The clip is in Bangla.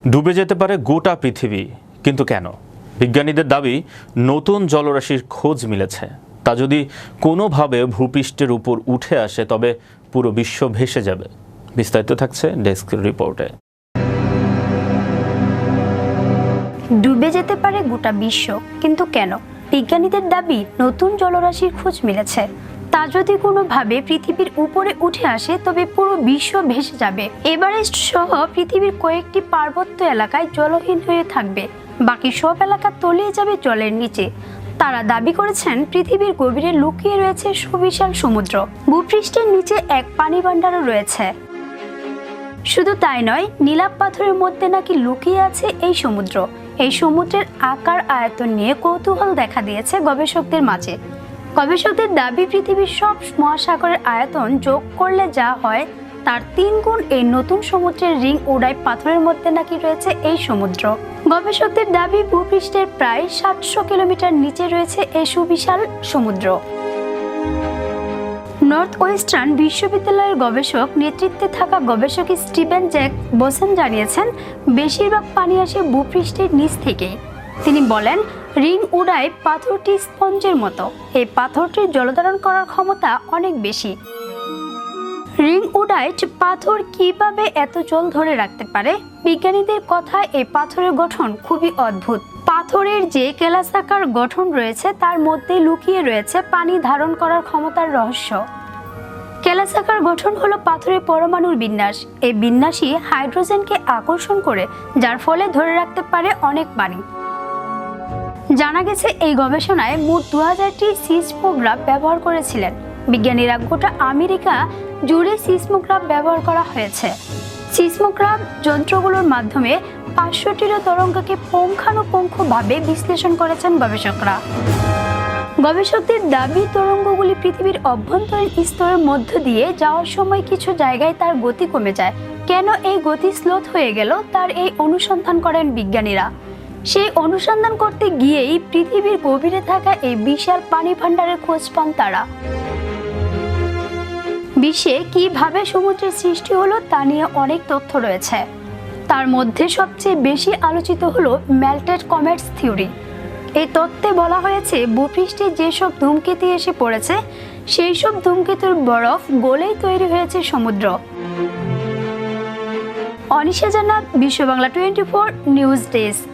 ডুবে যেতে পারে গোটা পৃথিবী, কিন্তু কেন? বিজ্ঞানীদের দাবি নতুন জলরাশির খোঁজ মিলেছে। তা যদি কোনোভাবে ভূপৃষ্ঠের উপর উঠে আসে তবে পুরো বিশ্ব ভেসে যাবে। বিস্তারিত থাকছে ডেস্ক রিপোর্টে। ডুবে যেতে পারে গোটা বিশ্ব, কিন্তু কেন? বিজ্ঞানীদের দাবি নতুন জলরাশির খোঁজ মিলেছে। তা যদি কোনোভাবে পৃথিবীর উপরে উঠে আসে তবে পুরো বিশ্ব ভেসে যাবে। এভারেস্ট সহ পৃথিবীর কয়েকটি পার্বত্য এলাকায় জলহীন হয়ে থাকবে, বাকি সব এলাকা তলিয়ে যাবে জলের নিচে। তারা দাবি করেছেন পৃথিবীর গভীরে লুকিয়ে রয়েছে সুবিশাল সমুদ্র। ভূপৃষ্ঠের নিচে এক পানি ভাণ্ডারও রয়েছে। শুধু তাই নয়, নীলাভ পাথরের মধ্যে নাকি লুকিয়ে আছে এই সমুদ্র। এই সমুদ্রের আকার আয়তন নিয়ে কৌতূহল দেখা দিয়েছে গবেষকদের মাঝে। গবেষকদের দাবি পৃথিবীর সব মহাসাগরের আয়তন যোগ করলে যা হয় তার 3 গুণ এই নতুন সমুদ্রের রিং উডাই পাথরের মধ্যে নাকি রয়েছে এই সমুদ্র। গবেষকদের দাবি ভূপৃষ্ঠের প্রায় 700 কিলোমিটার নিচে রয়েছে এই সুবিশাল সমুদ্র। নর্থ ওয়েস্টার্ন বিশ্ববিদ্যালয়ের গবেষক নেতৃত্বে থাকা গবেষক স্টিভেন জ্যাক বোসেন জানিয়েছেন, বেশিরভাগ পানি আসে ভূপৃষ্ঠের নিচ থেকেই। তিনি বলেন, রিং উডাই পাথরটি স্পঞ্জের মতো। এই পাথরটির জলধারণ করার ক্ষমতা অনেক বেশি। রিং উডাইট পাথর কিভাবে এত জল ধরে রাখতে পারে? বিজ্ঞানীদের কথায় এই পাথরের গঠন খুবই অদ্ভুত। পাথরের যে কেলাসাকার গঠন রয়েছে তার মধ্যে লুকিয়ে রয়েছে পানি ধারণ করার ক্ষমতার রহস্য। কেলাসাকার গঠন হলো পাথরের পরমাণুর বিন্যাস। এই বিন্যাসই হাইড্রোজেনকে আকর্ষণ করে, যার ফলে ধরে রাখতে পারে অনেক পানি। জানা গেছে এই গবেষণায় মোট 2000টি সিসমোগ্রাফ ব্যবহার করেছিলেন বিজ্ঞানীরা। গোটা আমেরিকা জুড়ে সিসমোগ্রাফ ব্যবহার করা হয়েছে। সিসমোগ্রাফ যন্ত্রগুলোর মাধ্যমে 500টিরও তরঙ্গকে পুঙ্খানুপুঙ্খভাবে বিশ্লেষণ করেছেন গবেষকরা। গবেষকদের দাবি তরঙ্গগুলি পৃথিবীর অভ্যন্তরীণ স্তরের মধ্য দিয়ে যাওয়ার সময় কিছু জায়গায় তার গতি কমে যায়। কেন এই গতি স্লোথ হয়ে গেল তার এই অনুসন্ধান করেন বিজ্ঞানীরা। সেই অনুসন্ধান করতে গিয়েই পৃথিবীর গভীরে থাকা এই বিশাল পানি ভাণ্ডারের খোঁজ পান তারা। বিশ্বে কিভাবে সমুদ্রের সৃষ্টি হলো তা নিয়ে অনেক তথ্য রয়েছে। তার মধ্যে সবচেয়ে বেশি আলোচিত হলো মেল্টেড কমেটস থিওরি। এই তত্ত্বে বলা হয়েছে ভূপৃষ্ঠে যেসব ধূমকেতু এসে পড়েছে সেই সব ধূমকেতুর বরফ গলেই তৈরি হয়েছে সমুদ্র। অনিশা জান্নাত, বিশ্ব বাংলা 24 নিউজ ডেস্ক।